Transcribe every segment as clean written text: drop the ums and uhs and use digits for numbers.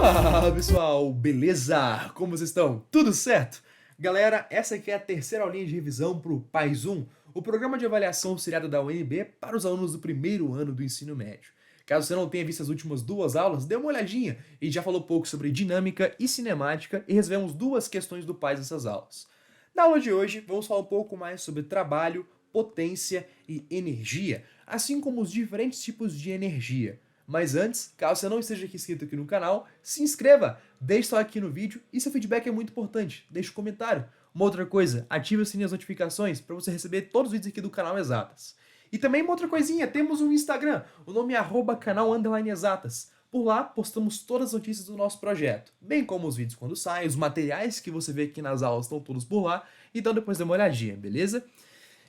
Fala pessoal, beleza? Como vocês estão? Tudo certo? Galera, essa aqui é a terceira aulinha de revisão para o PAIS 1, o programa de avaliação auxiliada da UNB para os alunos do primeiro ano do ensino médio. Caso você não tenha visto as últimas duas aulas, dê uma olhadinha. A gente já falou pouco sobre dinâmica e cinemática e resolvemos duas questões do PAIS nessas aulas. Na aula de hoje, vamos falar um pouco mais sobre trabalho, potência e energia, assim como os diferentes tipos de energia. Mas antes, caso você não esteja inscrito aqui no canal, se inscreva, deixe seu like aqui no vídeo e seu feedback é muito importante, deixe um comentário. Uma outra coisa, ative o sininho das notificações para você receber todos os vídeos aqui do canal Exatas. E também uma outra coisinha, temos um Instagram, o nome é @canal_exatas. Por lá, postamos todas as notícias do nosso projeto, bem como os vídeos quando saem, os materiais que você vê aqui nas aulas estão todos por lá, então depois dê uma olhadinha, beleza?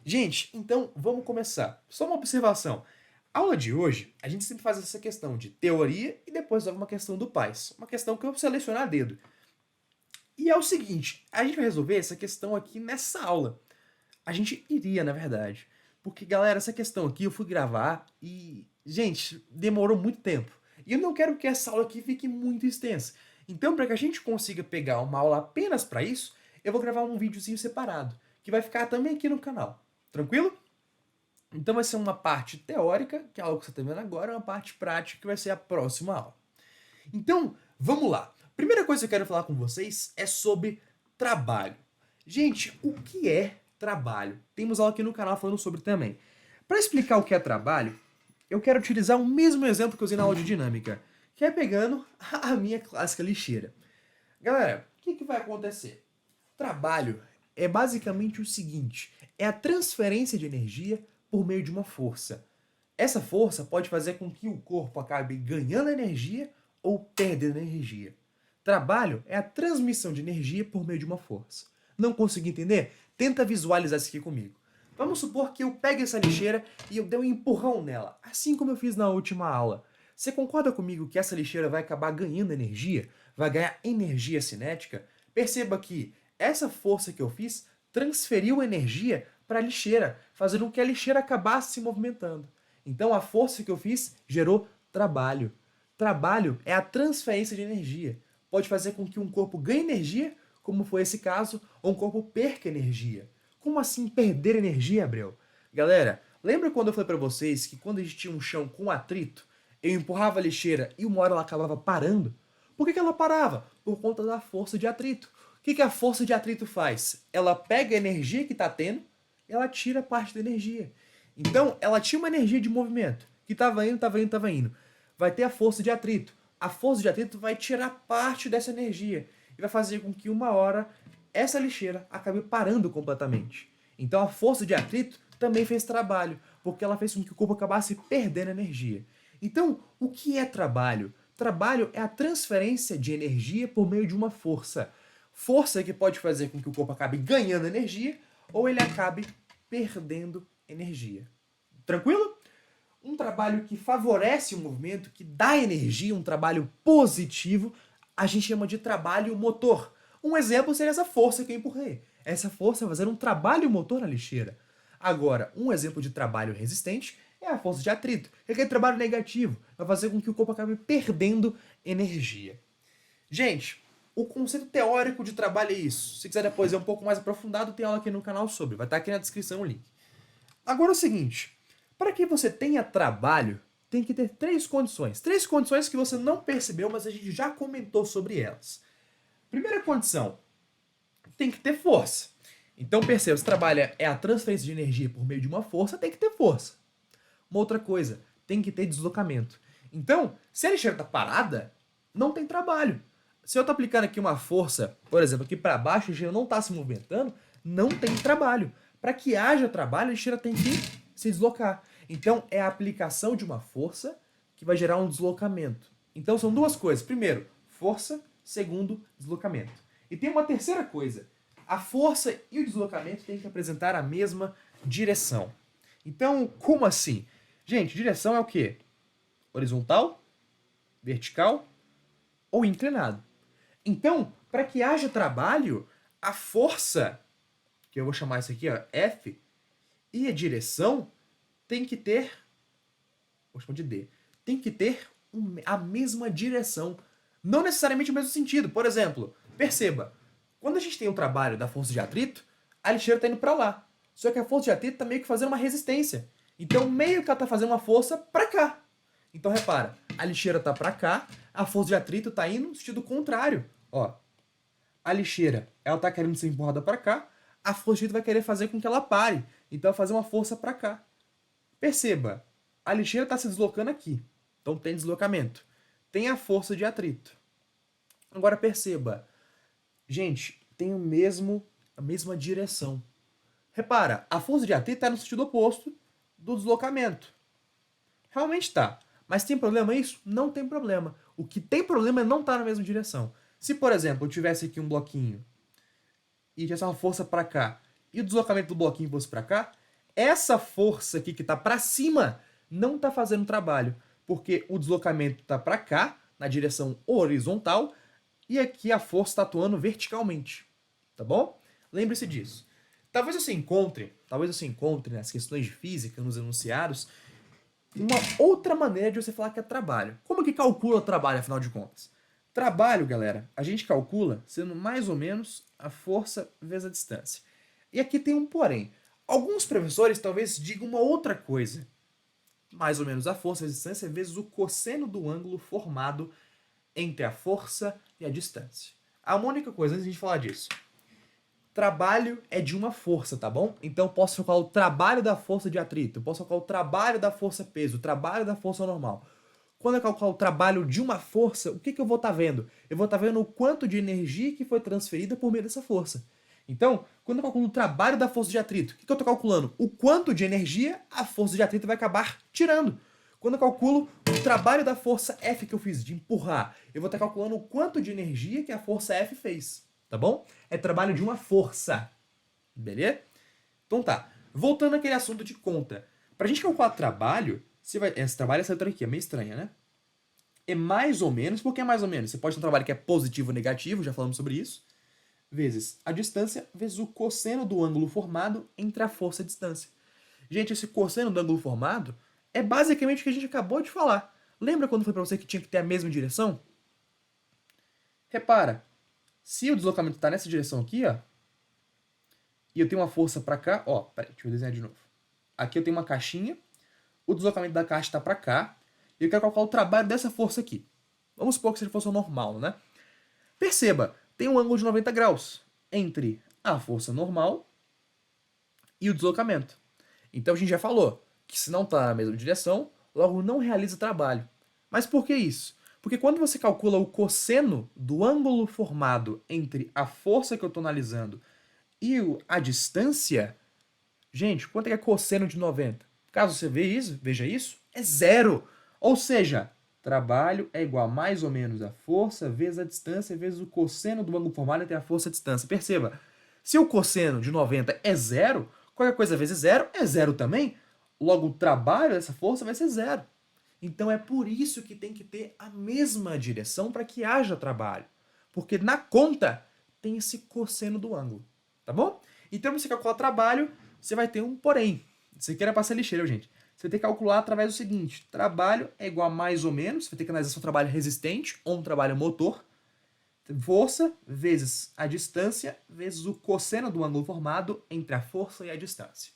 Gente, então vamos começar. Só uma observação. A aula de hoje, a gente sempre faz essa questão de teoria e depois uma questão do PAIS. Uma questão que eu selecionar a dedo. E é o seguinte, a gente vai resolver essa questão aqui nessa aula. A gente iria, na verdade. Porque, galera, essa questão aqui eu fui gravar e, gente, demorou muito tempo. E eu não quero que essa aula aqui fique muito extensa. Então, para que a gente consiga pegar uma aula apenas para isso, eu vou gravar um videozinho separado, que vai ficar também aqui no canal. Tranquilo? Então vai ser uma parte teórica, que é algo que você está vendo agora, e uma parte prática, que vai ser a próxima aula. Então, vamos lá. Primeira coisa que eu quero falar com vocês é sobre trabalho. Gente, o que é trabalho? Temos aula aqui no canal falando sobre também. Para explicar o que é trabalho, eu quero utilizar o mesmo exemplo que eu usei na aula de dinâmica, que é pegando a minha clássica lixeira. Galera, o que vai acontecer? Trabalho é basicamente o seguinte, é a transferência de energia por meio de uma força. Essa força pode fazer com que o corpo acabe ganhando energia ou perdendo energia. Trabalho é a transmissão de energia por meio de uma força. Não consegui entender? Tenta visualizar isso aqui comigo. Vamos supor que eu pegue essa lixeira e eu dei um empurrão nela, assim como eu fiz na última aula. Você concorda comigo que essa lixeira vai acabar ganhando energia? Vai ganhar energia cinética? Perceba que essa força que eu fiz transferiu energia para a lixeira, fazendo com que a lixeira acabasse se movimentando. Então a força que eu fiz gerou trabalho. Trabalho é a transferência de energia. Pode fazer com que um corpo ganhe energia, como foi esse caso, ou um corpo perca energia. Como assim perder energia, Abreu? Galera, lembra quando eu falei para vocês que quando a gente tinha um chão com atrito, eu empurrava a lixeira e uma hora ela acabava parando? Por que ela parava? Por conta da força de atrito. O que a força de atrito faz? Ela pega a energia que está tendo, ela tira parte da energia. Então, ela tinha uma energia de movimento, que estava indo, estava indo, estava indo. Vai ter a força de atrito. A força de atrito vai tirar parte dessa energia e vai fazer com que uma hora essa lixeira acabe parando completamente. Então, a força de atrito também fez trabalho, porque ela fez com que o corpo acabasse perdendo energia. Então, o que é trabalho? Trabalho é a transferência de energia por meio de uma força. Força que pode fazer com que o corpo acabe ganhando energia ou ele acabe perdendo energia. Tranquilo? Um trabalho que favorece o movimento, que dá energia, um trabalho positivo, a gente chama de trabalho motor. Um exemplo seria essa força que eu empurrei. Essa força vai fazer um trabalho motor na lixeira. Agora, um exemplo de trabalho resistente é a força de atrito, que é aquele trabalho negativo, vai fazer com que o corpo acabe perdendo energia. Gente, o conceito teórico de trabalho é isso. Se quiser depois é um pouco mais aprofundado, tem aula aqui no canal sobre. Vai estar aqui na descrição o link. Agora é o seguinte, para que você tenha trabalho, tem que ter três condições. Três condições que você não percebeu, mas a gente já comentou sobre elas. Primeira condição, tem que ter força. Então perceba, se trabalha é a transferência de energia por meio de uma força, tem que ter força. Uma outra coisa, tem que ter deslocamento. Então, se a lixeira está parada, não tem trabalho. Se eu estou aplicando aqui uma força, por exemplo, aqui para baixo, a lixeira não está se movimentando, não tem trabalho. Para que haja trabalho, a lixeira tem que se deslocar. Então, é a aplicação de uma força que vai gerar um deslocamento. Então, são duas coisas. Primeiro, força. Segundo, deslocamento. E tem uma terceira coisa. A força e o deslocamento têm que apresentar a mesma direção. Então, como assim? Gente, direção é o quê? Horizontal, vertical ou inclinado. Então, para que haja trabalho, a força, que eu vou chamar isso aqui, ó, F, e a direção tem que ter, vou chamar de D, tem que ter a mesma direção Não necessariamente o mesmo sentido. Por exemplo, perceba, quando a gente tem o trabalho da força de atrito, a lixeira está indo para lá. Só que a força de atrito está meio que fazendo uma resistência. Então, meio que ela está fazendo uma força para cá. Então, repara, a lixeira está para cá, a força de atrito está indo no sentido contrário. Ó, a lixeira, ela está querendo ser empurrada para cá, a força de atrito vai querer fazer com que ela pare. Então, vai fazer uma força para cá. Perceba, a lixeira está se deslocando aqui. Então, tem deslocamento. Tem a força de atrito. Agora, perceba, gente, tem a mesma direção. Repara, a força de atrito está no sentido oposto do deslocamento. Realmente está. Mas tem problema isso? Não tem problema. O que tem problema é não estar na mesma direção. Se, por exemplo, eu tivesse aqui um bloquinho e tivesse uma força para cá e o deslocamento do bloquinho fosse para cá, essa força aqui que está para cima não está fazendo trabalho, porque o deslocamento está para cá, na direção horizontal, e aqui a força está atuando verticalmente. Tá bom? Lembre-se disso. Talvez você encontre nas questões de física, nos enunciados, uma outra maneira de você falar que é trabalho. Como que calcula trabalho, afinal de contas? Trabalho, galera, a gente calcula sendo mais ou menos a força vezes a distância. E aqui tem um porém. Alguns professores talvez digam uma outra coisa. Mais ou menos a força vezes a distância vezes o cosseno do ângulo formado entre a força e a distância. A única coisa, antes de a gente falar disso, trabalho é de uma força, tá bom? Então eu posso colocar o trabalho da força de atrito, eu posso colocar o trabalho da força peso, o trabalho da força normal. Quando eu colocar o trabalho de uma força, o que eu vou estar vendo? Eu vou estar vendo o quanto de energia que foi transferida por meio dessa força. Então, quando eu calculo o trabalho da força de atrito, o que eu estou calculando? O quanto de energia a força de atrito vai acabar tirando. Quando eu calculo o trabalho da força F que eu fiz, de empurrar, eu vou estar calculando o quanto de energia que a força F fez. Tá bom? É trabalho de uma força. Beleza? Então tá. Voltando àquele assunto de conta. Pra gente calcular trabalho, esse trabalho, essa letra aqui é meio estranha, né? É mais ou menos, por que é mais ou menos? Você pode ter um trabalho que é positivo ou negativo, já falamos sobre isso, vezes a distância, vezes o cosseno do ângulo formado entre a força e a distância. Gente, esse cosseno do ângulo formado é basicamente o que a gente acabou de falar. Lembra quando eu falei pra você que tinha que ter a mesma direção? Repara, se o deslocamento está nessa direção aqui, ó, e eu tenho uma força para cá, ó, peraí, deixa eu desenhar de novo. Aqui eu tenho uma caixinha, o deslocamento da caixa está para cá, e eu quero calcular o trabalho dessa força aqui. Vamos supor que seja força normal, né? Perceba, tem um ângulo de 90 graus entre a força normal e o deslocamento. Então a gente já falou que se não está na mesma direção, logo não realiza trabalho. Mas por que isso? Porque quando você calcula o cosseno do ângulo formado entre a força que eu estou analisando e a distância, gente, quanto é que é cosseno de 90? Caso você veja isso, é zero. Ou seja, trabalho é igual a mais ou menos a força vezes a distância vezes o cosseno do ângulo formado entre a força e a distância. Perceba, se o cosseno de 90 é zero, qualquer coisa vezes zero é zero também. Logo, o trabalho dessa força vai ser zero. Então é por isso que tem que ter a mesma direção para que haja trabalho. Porque na conta tem esse cosseno do ângulo. Tá bom? Então, para você calcular trabalho, você vai ter um porém. Isso aqui era para ser lixeiro, gente. Você vai ter que calcular através do seguinte: trabalho é igual a mais ou menos, você vai ter que analisar se é um trabalho resistente ou um trabalho motor. Força vezes a distância vezes o cosseno do ângulo formado entre a força e a distância.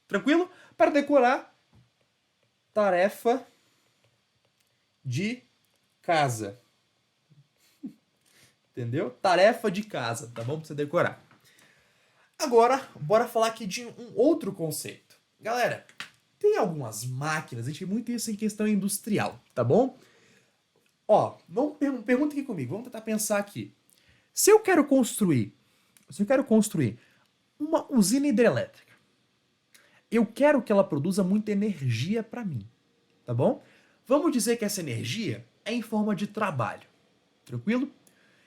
Tranquilo? Para decorar, tarefa de casa. Entendeu? Tarefa de casa, tá bom? Pra você decorar. Agora, bora falar aqui de um outro conceito. Galera, tem algumas máquinas, a gente tem muito isso em questão industrial, tá bom? Ó, pergunta aqui comigo, vamos tentar pensar aqui. Se eu quero construir uma usina hidrelétrica, eu quero que ela produza muita energia para mim, tá bom? Vamos dizer que essa energia é em forma de trabalho, tranquilo?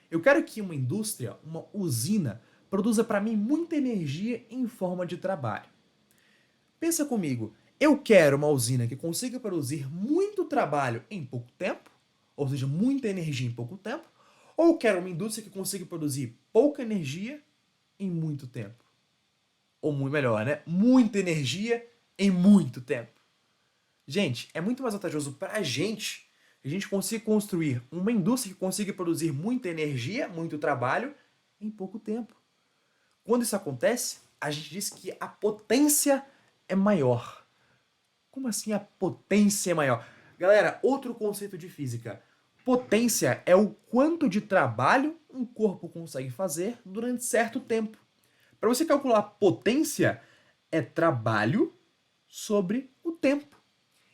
Eu quero que uma indústria, uma usina, produza para mim muita energia em forma de trabalho. Pensa comigo, eu quero uma usina que consiga produzir muito trabalho em pouco tempo, ou seja, muita energia em pouco tempo, ou quero uma indústria que consiga produzir pouca energia em muito tempo. Ou muito melhor, né? Muita energia em muito tempo. Gente, é muito mais vantajoso para a gente que a gente consiga construir uma indústria que consiga produzir muita energia, muito trabalho, em pouco tempo. Quando isso acontece, a gente diz que a potência é maior. Como assim a potência é maior? Galera, outro conceito de física. Potência é o quanto de trabalho um corpo consegue fazer durante certo tempo. Para você calcular potência, é trabalho sobre o tempo.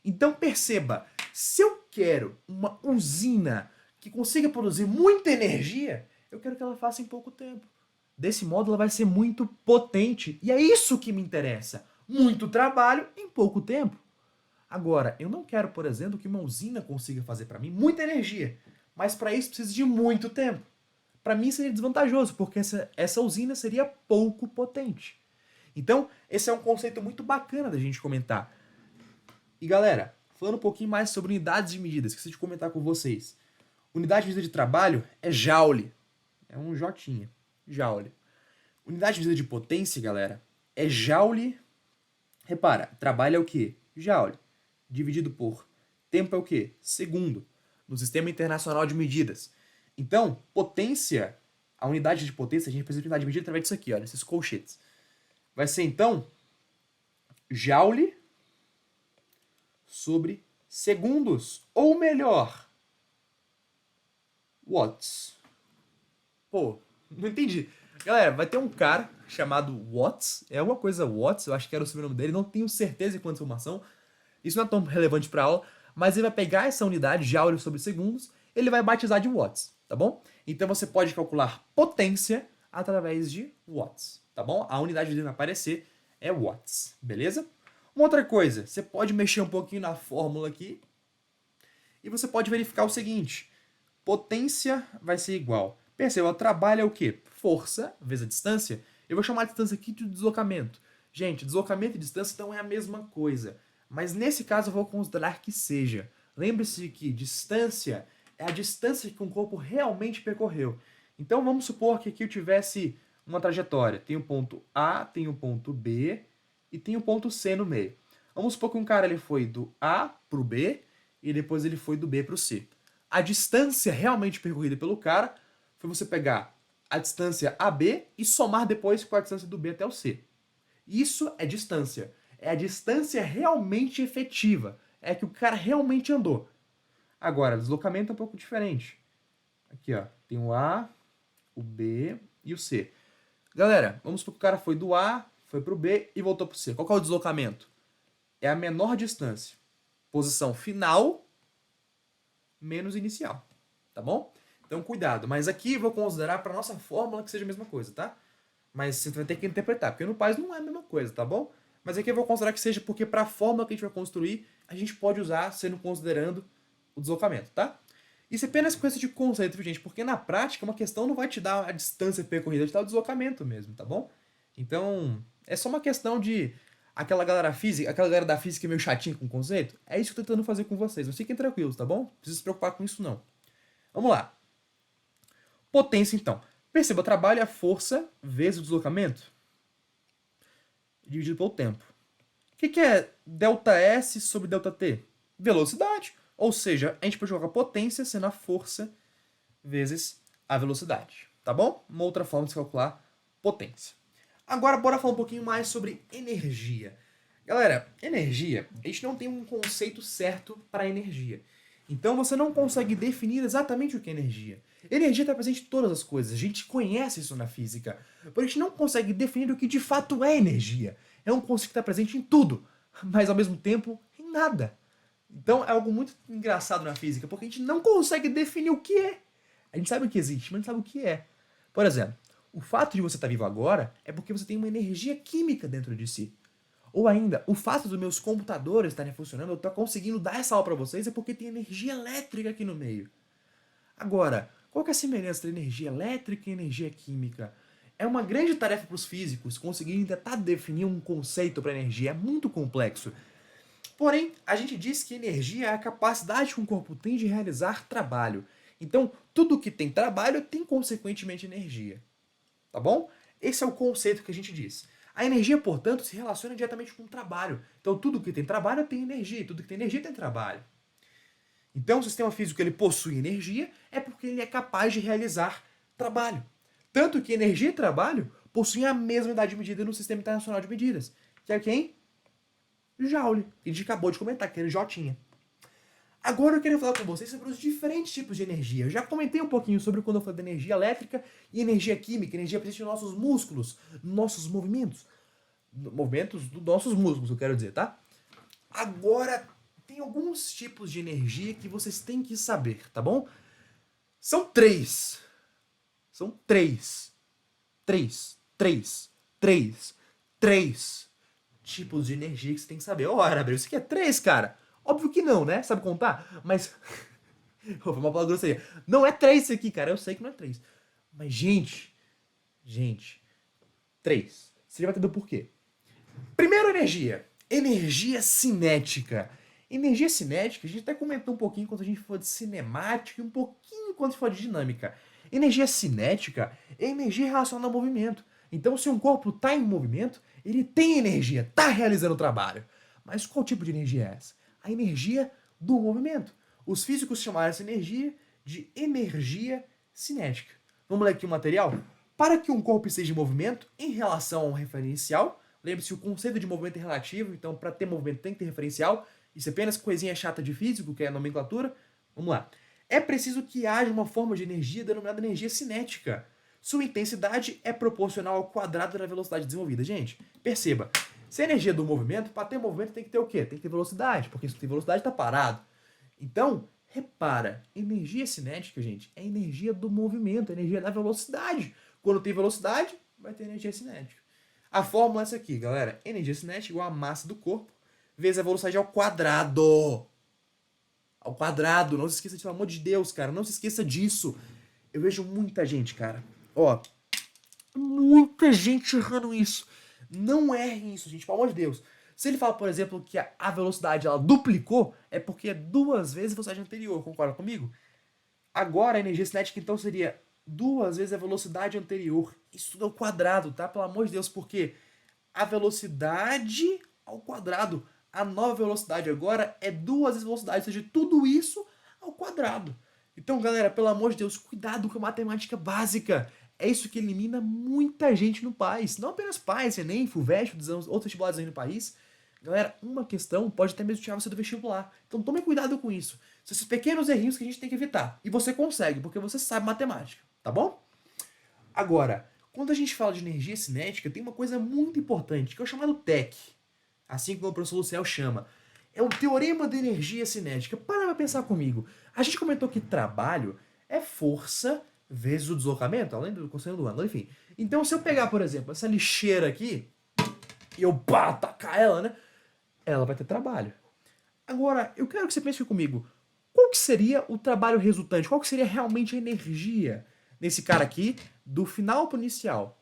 Então perceba, se eu quero uma usina que consiga produzir muita energia, eu quero que ela faça em pouco tempo. Desse modo, ela vai ser muito potente. E é isso que me interessa. Muito trabalho em pouco tempo. Agora, eu não quero, por exemplo, que uma usina consiga fazer para mim muita energia. Mas para isso precisa de muito tempo. Para mim seria desvantajoso, porque essa usina seria pouco potente. Então, esse é um conceito muito bacana da gente comentar. E galera, falando um pouquinho mais sobre unidades de medida, esqueci de comentar com vocês. Unidade de medida de trabalho é joule. É um jotinha. Joule. Unidade de medida de potência, galera, é joule. Repara, trabalho é o quê? Joule. Dividido por tempo é o quê? Segundo. No Sistema Internacional de Medidas. Então, potência, a unidade de potência, a gente precisa de unidade de medida através disso aqui, ó, desses colchetes. Vai ser, então, joule sobre segundos. Ou melhor, watts. Pô, não entendi. Galera, vai ter um cara chamado Watts. É alguma coisa Watts, eu acho que era o sobrenome dele. Não tenho certeza de quanta informação. Isso não é tão relevante para aula. Mas ele vai pegar essa unidade, joule sobre segundos, ele vai batizar de watts, tá bom? Então você pode calcular potência através de watts, tá bom? A unidade que vai aparecer é watts, beleza? Uma outra coisa, você pode mexer um pouquinho na fórmula aqui e você pode verificar o seguinte: potência vai ser igual. Perceba, o trabalho é o quê? Força vezes a distância. Eu vou chamar a distância aqui de deslocamento. Gente, deslocamento e distância não é a mesma coisa. Mas nesse caso eu vou considerar que seja. Lembre-se que distância é a distância que um corpo realmente percorreu. Então vamos supor que aqui eu tivesse uma trajetória. Tem o ponto A, tem o ponto B e tem o ponto C no meio. Vamos supor que um cara ele foi do A para o B e depois ele foi do B para o C. A distância realmente percorrida pelo cara foi você pegar a distância AB e somar depois com a distância do B até o C. Isso é distância. É a distância realmente efetiva. É a que o cara realmente andou. Agora, deslocamento é um pouco diferente. Aqui, ó. Tem o A, o B e o C. Galera, vamos supor que o cara foi do A, foi pro B e voltou pro C. Qual que é o deslocamento? É a menor distância. Posição final menos inicial. Tá bom? Então, cuidado. Mas aqui eu vou considerar para nossa fórmula que seja a mesma coisa, tá? Mas você vai ter que interpretar, porque no PAS não é a mesma coisa, tá bom? Mas aqui eu vou considerar que seja porque para a fórmula que a gente vai construir, a gente pode usar sendo considerando o deslocamento, tá? Isso é apenas coisa de conceito, gente, porque na prática uma questão não vai te dar a distância percorrida, vai te dar o deslocamento mesmo, tá bom? Então, é só uma questão de aquela galera física, aquela galera da física meio chatinha com o conceito, é isso que eu tô tentando fazer com vocês. Mas fiquem tranquilos, tá bom? Não precisa se preocupar com isso não. Vamos lá. Potência, então. Perceba, o trabalho é a força vezes o deslocamento dividido pelo tempo. O que é ΔS sobre ΔT? Velocidade. Ou seja, a gente pode colocar potência sendo a força vezes a velocidade. Tá bom? Uma outra forma de se calcular potência. Agora, bora falar um pouquinho mais sobre energia. Galera, energia, a gente não tem um conceito certo para energia. Então você não consegue definir exatamente o que é energia. Energia está presente em todas as coisas, a gente conhece isso na física, porém a gente não consegue definir o que de fato é energia. É um conceito que está presente em tudo, mas ao mesmo tempo em nada. Então é algo muito engraçado na física, porque a gente não consegue definir o que é. A gente sabe o que existe, mas não sabe o que é. Por exemplo, o fato de você estar vivo agora é porque você tem uma energia química dentro de si. Ou ainda, o fato dos meus computadores estarem funcionando, eu estar conseguindo dar essa aula para vocês, é porque tem energia elétrica aqui no meio. Agora, qual que é a semelhança entre energia elétrica e energia química? É uma grande tarefa para os físicos conseguirem tentar definir um conceito para energia. É muito complexo. Porém, a gente diz que energia é a capacidade que um corpo tem de realizar trabalho. Então, tudo que tem trabalho tem consequentemente energia. Tá bom? Esse é o conceito que a gente diz. A energia, portanto, se relaciona diretamente com o trabalho. Então, tudo que tem trabalho tem energia, tudo que tem energia tem trabalho. Então, o sistema físico ele possui energia é porque ele é capaz de realizar trabalho. Tanto que energia e trabalho possuem a mesma unidade de medida no Sistema Internacional de Medidas, que é quem? Joule, que a gente acabou de comentar, que era Jotinha. Agora eu queria falar com vocês sobre os diferentes tipos de energia. Eu já comentei um pouquinho sobre quando eu falei da energia elétrica e energia química, energia presente nos nossos músculos, nossos movimentos. Movimentos dos nossos músculos, eu quero dizer, tá? Agora, tem alguns tipos de energia que vocês têm que saber, tá bom? São três. São três. Três tipos de energia que você tem que saber. Ora, Abreu, isso aqui é três, cara. Óbvio que não, né? Sabe contar? Mas. Foi uma palavra grosseira. Não é três isso aqui, cara. Eu sei que não é três. Mas, gente, três. Você já vai entender o porquê. Primeiro, energia. Energia cinética. Energia cinética, a gente até comentou um pouquinho quando a gente for de cinemática e um pouquinho quando a gente for de dinâmica. Energia cinética é energia relacionada ao movimento. Então, se um corpo está em movimento, ele tem energia, está realizando o trabalho. Mas qual tipo de energia é essa? A energia do movimento. Os físicos chamaram essa energia de energia cinética. Vamos ler aqui o material? Para que um corpo esteja em movimento em relação a um referencial, lembre-se, o conceito de movimento é relativo, então para ter movimento tem que ter referencial. Isso é apenas coisinha chata de físico, que é a nomenclatura. Vamos lá. É preciso que haja uma forma de energia denominada energia cinética. Sua intensidade é proporcional ao quadrado da velocidade desenvolvida. Gente, perceba, se a energia do movimento, para ter movimento tem que ter o quê? Tem que ter velocidade, porque se não tem velocidade está parado. Então, repara, energia cinética, gente, é energia do movimento, energia da velocidade. Quando tem velocidade, vai ter energia cinética. A fórmula é essa aqui, galera. Energia cinética igual a massa do corpo vezes a velocidade ao quadrado. Ao quadrado. Não se esqueça disso, pelo amor de Deus, cara. Não se esqueça disso. Eu vejo muita gente, cara. Ó, muita gente errando isso. Não errem isso, gente, pelo amor de Deus. Se ele fala, por exemplo, que a velocidade ela duplicou, é porque é duas vezes a velocidade anterior. Concorda comigo? Agora a energia cinética, então, seria duas vezes a velocidade anterior. Isso tudo ao quadrado, tá? Pelo amor de Deus, porque a velocidade ao quadrado. A nova velocidade agora é duas vezes a velocidade, ou seja, tudo isso ao quadrado. Então, galera, pelo amor de Deus, cuidado com a matemática básica. É isso que elimina muita gente no país. Não apenas pais, Enem, FUVEST, outros vestibulares aí no país. Galera, uma questão pode até mesmo tirar você do vestibular. Então tome cuidado com isso. São esses pequenos errinhos que a gente tem que evitar. E você consegue, porque você sabe matemática, tá bom? Agora, quando a gente fala de energia cinética, tem uma coisa muito importante, que é o chamado TEC. Assim como o professor Luciel chama. É o teorema da energia cinética. Para pra pensar comigo. A gente comentou que trabalho é força vezes o deslocamento, além do cosseno do ângulo, enfim. Então, se eu pegar, por exemplo, essa lixeira aqui, e eu tacar ela, né? Ela vai ter trabalho. Agora, eu quero que você pense comigo. Qual que seria o trabalho resultante? Qual que seria realmente a energia nesse cara aqui, do final para o inicial?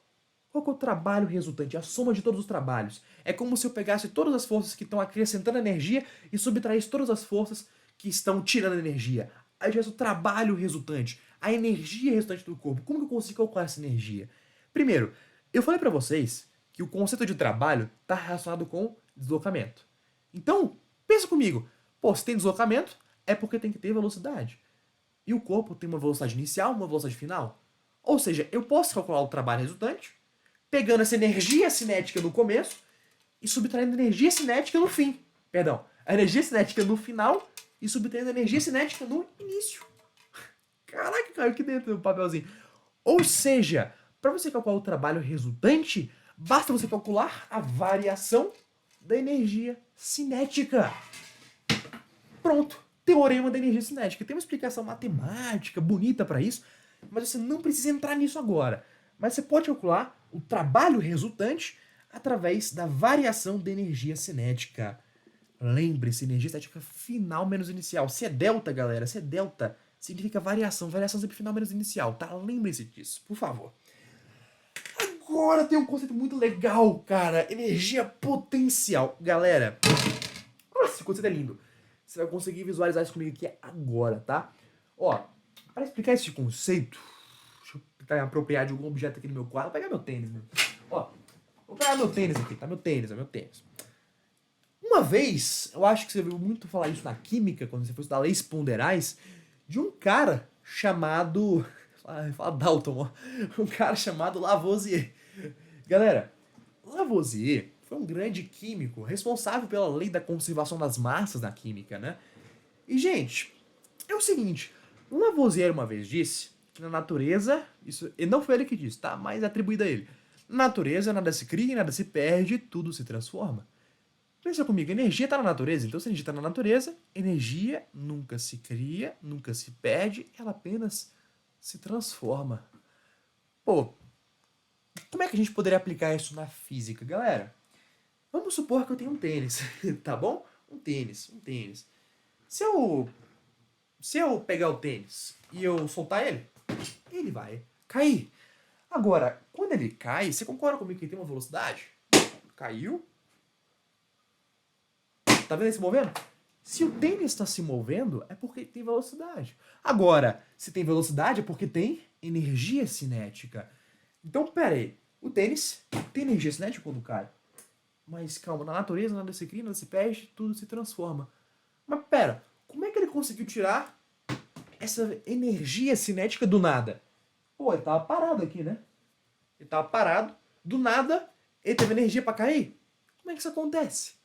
Qual que é o trabalho resultante? A soma de todos os trabalhos. É como se eu pegasse todas as forças que estão acrescentando energia e subtraísse todas as forças que estão tirando energia. Aí tivesse o trabalho resultante, a energia resultante do corpo. Como que eu consigo calcular essa energia? Primeiro, eu falei para vocês que o conceito de trabalho está relacionado com deslocamento. Então, pensa comigo. Pô, se tem deslocamento, é porque tem que ter velocidade. E o corpo tem uma velocidade inicial, uma velocidade final. Ou seja, eu posso calcular o trabalho resultante pegando essa energia cinética no começo e subtraindo a energia cinética no fim. Perdão, a energia cinética no final e subtraindo a energia cinética no início. Caraca, caiu aqui dentro do papelzinho. Ou seja, para você calcular o trabalho resultante, basta você calcular a variação da energia cinética. Pronto, teorema da energia cinética. Tem uma explicação matemática bonita para isso, mas você não precisa entrar nisso agora. Mas você pode calcular o trabalho resultante através da variação da energia cinética. Lembre-se, energia cinética final menos inicial. Se é delta, galera, se é delta, significa variação. Variação sempre final menos inicial, tá? Lembre-se disso, por favor. Agora tem um conceito muito legal, cara. Energia potencial. Galera, nossa, esse conceito é lindo. Você vai conseguir visualizar isso comigo aqui agora, tá? Ó, para explicar esse conceito, deixa eu tentar me apropriar de algum objeto aqui no meu quadro. Vou pegar meu tênis, meu. Ó, vou pegar meu tênis aqui, tá? Meu tênis, é meu tênis. Uma vez, eu acho que você ouviu muito falar isso na química, quando você foi estudar leis ponderais, de um cara chamado... Fala Dalton, ó. Um cara chamado Lavoisier. Galera, Lavoisier foi um grande químico responsável pela lei da conservação das massas na química, né? E, gente, é o seguinte, Lavoisier uma vez disse que na natureza, isso e não foi ele que disse, tá? Mas é atribuído a ele. Na natureza, nada se cria, nada se perde, tudo se transforma. Pensa comigo, energia está na natureza, então se energia está na natureza, energia nunca se cria, nunca se perde, ela apenas se transforma. Pô, como é que a gente poderia aplicar isso na física, galera? Vamos supor que eu tenho um tênis, tá bom? Um tênis. Se eu, se eu pegar o tênis e eu soltar ele, ele vai cair. Agora, quando ele cai, você concorda comigo que ele tem uma velocidade? Caiu. Tá vendo ele se movendo? Se o tênis está se movendo, é porque tem velocidade. Agora, se tem velocidade, é porque tem energia cinética. Então, pera aí. O tênis tem energia cinética quando cai. Mas calma, na natureza nada se cria, nada se perde, tudo se transforma. Mas pera, como é que ele conseguiu tirar essa energia cinética do nada? Pô, ele tava parado aqui, né? Ele tava parado, do nada, ele teve energia para cair. Como é que isso acontece?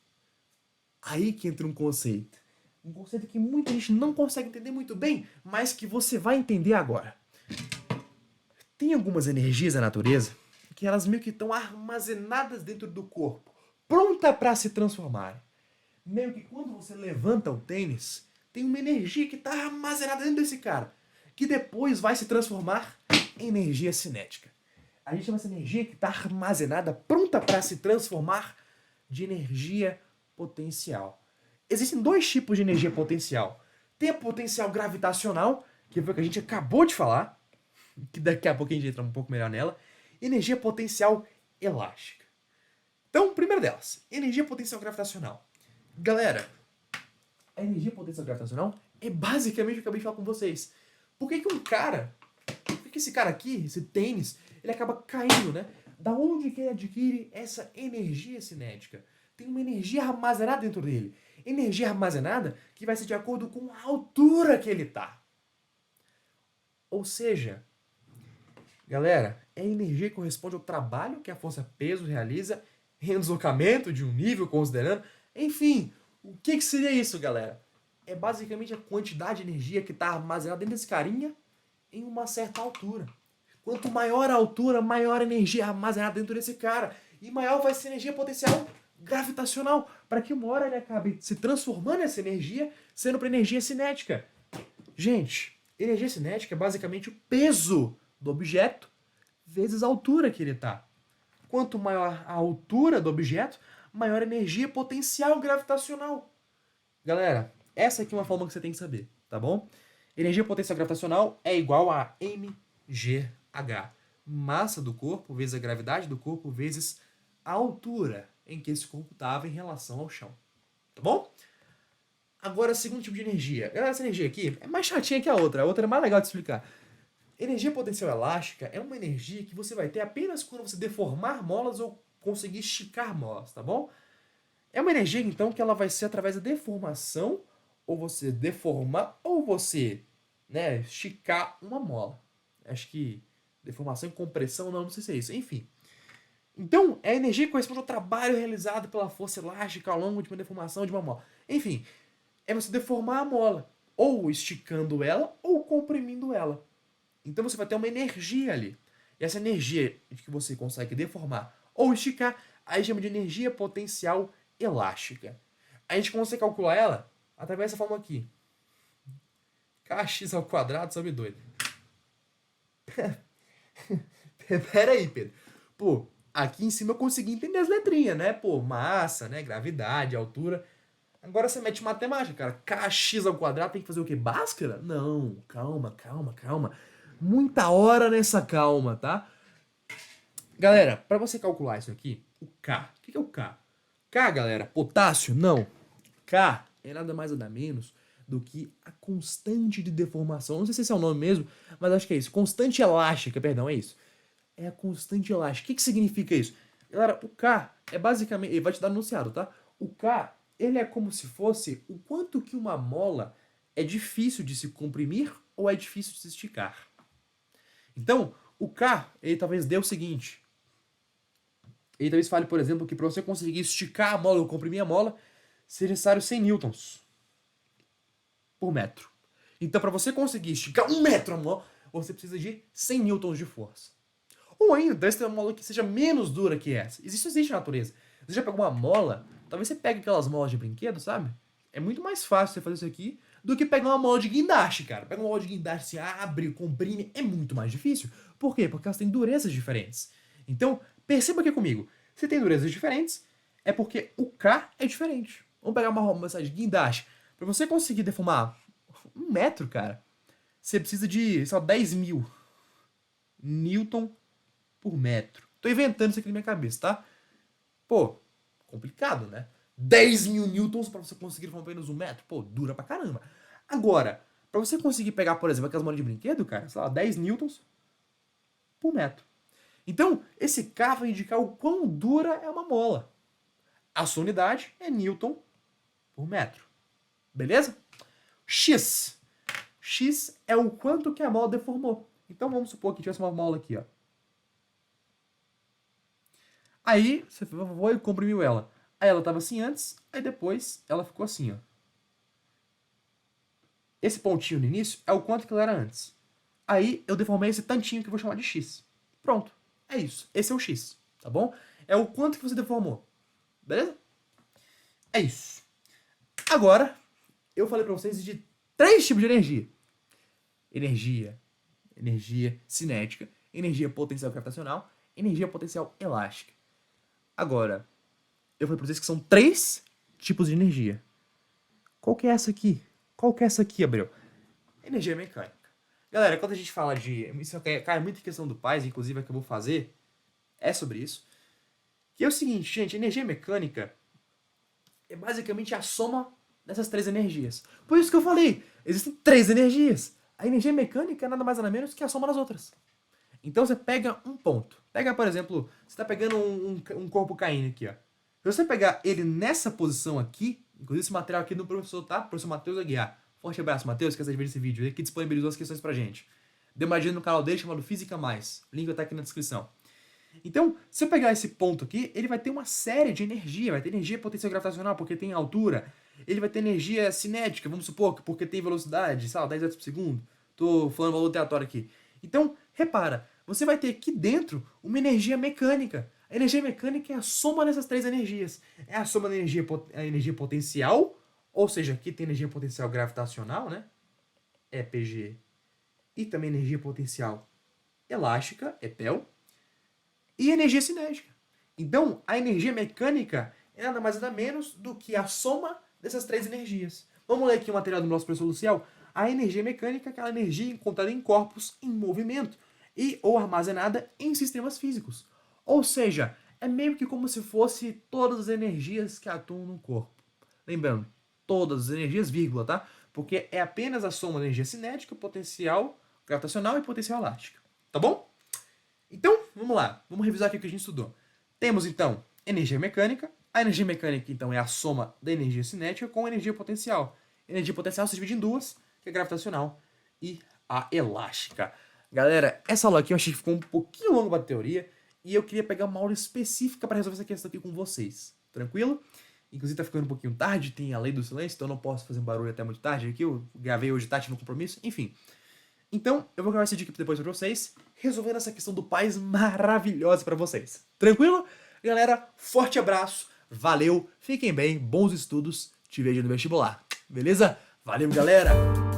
Aí que entra um conceito. Um conceito que muita gente não consegue entender muito bem, mas que você vai entender agora. Tem algumas energias da natureza que elas meio que estão armazenadas dentro do corpo, pronta para se transformarem. Meio que quando você levanta o tênis, tem uma energia que está armazenada dentro desse cara, que depois vai se transformar em energia cinética. A gente chama essa energia que está armazenada, pronta para se transformar, de energia potencial. Existem dois tipos de energia potencial. Tem a potencial gravitacional, que foi o que a gente acabou de falar, que daqui a pouco a gente entra um pouco melhor nela. Energia potencial elástica. Então, primeira delas, energia potencial gravitacional. Galera, a energia potencial gravitacional é basicamente o que eu acabei de falar com vocês. Por que esse cara aqui, esse tênis, ele acaba caindo, né? Da onde que ele adquire essa energia cinética? Tem uma energia armazenada dentro dele. Energia armazenada que vai ser de acordo com a altura que ele está. Ou seja, galera, é a energia que corresponde ao trabalho que a força-peso realiza em um deslocamento de um nível, considerando. Enfim, o que seria isso, galera? É basicamente a quantidade de energia que está armazenada dentro desse carinha em uma certa altura. Quanto maior a altura, maior a energia armazenada dentro desse cara. E maior vai ser a energia potencial gravitacional, para que uma hora ele acabe se transformando essa energia, sendo para energia cinética. Gente, energia cinética é basicamente o peso do objeto vezes a altura que ele está. Quanto maior a altura do objeto, maior a energia potencial gravitacional. Galera, essa aqui é uma forma que você tem que saber, tá bom? Energia potencial gravitacional é igual a mgh. Massa do corpo vezes a gravidade do corpo vezes a altura em que esse corpo estava em relação ao chão. Tá bom? Agora, segundo tipo de energia. Essa energia aqui é mais chatinha que a outra é mais legal de explicar. Energia potencial elástica é uma energia que você vai ter apenas quando você deformar molas ou conseguir esticar molas, tá bom? É uma energia, então, que ela vai ser através da deformação, ou você deformar, ou você, né, esticar uma mola. Acho que deformação e compressão, não sei se é isso. Enfim. Então, é a energia que corresponde ao trabalho realizado pela força elástica ao longo de uma deformação de uma mola. Enfim, é você deformar a mola, ou esticando ela, ou comprimindo ela. Então você vai ter uma energia ali. E essa energia que você consegue deformar ou esticar, aí chama de energia potencial elástica. A gente consegue calcular ela através dessa forma aqui. Kx ao quadrado sobre 2. Pera aí, Pedro. Pô, aqui em cima eu consegui entender as letrinhas, né? Pô, massa, né? Gravidade, altura. Agora você mete matemática, cara. Kx ao quadrado tem que fazer o quê? Bhaskara? Não, calma. Muita hora nessa calma, tá? Galera, para você calcular isso aqui, o K. O que é o K? K, galera, potássio? Não. K é nada mais nada menos do que a constante de deformação. Não sei se esse é o nome mesmo, mas acho que é isso. Constante elástica, perdão, é isso. É a constante elástica. O que significa isso? Galera, o K é basicamente... Ele vai te dar no enunciado, tá? O K ele é como se fosse o quanto que uma mola é difícil de se comprimir ou é difícil de se esticar. Então, o K, ele talvez dê o seguinte. Ele talvez fale, por exemplo, que para você conseguir esticar a mola ou comprimir a mola, seja necessário 100 newtons por metro. Então, para você conseguir esticar 1 metro a mola, você precisa de 100 newtons de força. Ou ainda, talvez tenha uma mola que seja menos dura que essa. Isso existe na natureza. Você já pegou uma mola, talvez você pegue aquelas molas de brinquedo, sabe? É muito mais fácil você fazer isso aqui do que pegar uma mola de guindaste, cara. Pega uma mola de guindaste, se abre, comprime, é muito mais difícil. Por quê? Porque elas têm durezas diferentes. Então, perceba aqui comigo. Se tem durezas diferentes, é porque o K é diferente. Vamos pegar uma de guindaste. Para você conseguir deformar 1 metro, cara, você precisa de, sei lá, 10 mil newton por metro. Tô inventando isso aqui na minha cabeça, tá? Pô, complicado, né? 10 mil newtons pra você conseguir formar apenas 1 metro? Pô, dura pra caramba. Agora, pra você conseguir pegar, por exemplo, aquelas molas de brinquedo, cara, sei lá, 10 newtons por metro. Então, esse K vai indicar o quão dura é uma mola. A sua unidade é newton por metro. Beleza? X. X é o quanto que a mola deformou. Então, vamos supor que tivesse uma mola aqui, ó. Aí, você foi e comprimiu ela. Aí ela estava assim antes, aí depois ela ficou assim, ó. Esse pontinho no início é o quanto que ela era antes. Aí eu deformei esse tantinho que eu vou chamar de x. Pronto. É isso. Esse é o x, tá bom? É o quanto que você deformou. Beleza? É isso. Agora, eu falei pra vocês de 3 tipos de energia. Energia cinética, energia potencial gravitacional, energia potencial elástica. Agora, eu falei pra vocês que são 3 tipos de energia. Qual que é essa aqui? Qual que é essa aqui, Abreu? Energia mecânica. Galera, quando a gente fala de... Isso cai muito em questão do Pais, inclusive é que eu vou fazer. É sobre isso. Que é o seguinte, gente. Energia mecânica é basicamente a soma dessas 3 energias. Por isso que eu falei. Existem 3 energias. A energia mecânica é nada mais nada menos que a soma das outras. Então você pega um ponto. Pega, por exemplo, você está pegando um corpo caindo aqui, ó. Se você pegar ele nessa posição aqui, inclusive esse material aqui do professor, tá? Professor Matheus Aguiar. Forte abraço, Matheus, esquece de ver esse vídeo. Ele que disponibilizou as questões pra gente. Dê uma dica no canal dele chamado Física Mais. O link tá aqui na descrição. Então, se eu pegar esse ponto aqui, ele vai ter uma série de energia. Vai ter energia potencial gravitacional, porque tem altura. Ele vai ter energia cinética, vamos supor, porque tem velocidade, sei lá, 10 metros por segundo. Tô falando valor aleatório aqui. Então, repara, você vai ter aqui dentro uma energia mecânica. A energia mecânica é a soma dessas 3 energias. É a soma da energia potencial, ou seja, aqui tem energia potencial gravitacional, né? EPG. E também energia potencial elástica, EPEL. E energia cinética. Então, a energia mecânica é nada mais nada menos do que a soma dessas 3 energias. Vamos ler aqui o material do nosso professor Luciel. A energia mecânica é aquela energia encontrada em corpos em movimento e ou armazenada em sistemas físicos. Ou seja, é meio que como se fosse todas as energias que atuam no corpo. Lembrando, todas as energias, vírgula, tá? Porque é apenas a soma da energia cinética, potencial gravitacional e potencial elástica. Tá bom? Então, vamos lá. Vamos revisar aqui o que a gente estudou. Temos, então, energia mecânica. A energia mecânica, então, é a soma da energia cinética com a energia potencial. A energia potencial se divide em 2, que é a gravitacional e a elástica. Galera, essa aula aqui eu achei que ficou um pouquinho longa para a teoria e eu queria pegar uma aula específica para resolver essa questão aqui com vocês. Tranquilo? Inclusive tá ficando um pouquinho tarde, tem a lei do silêncio, então eu não posso fazer barulho até muito tarde aqui. Eu gravei hoje tarde no compromisso, enfim. Então, eu vou gravar esse vídeo aqui depois pra vocês, resolvendo essa questão do Pais maravilhosa pra vocês. Tranquilo? Galera, forte abraço, valeu, fiquem bem, bons estudos, te vejo no vestibular. Beleza? Valeu, galera!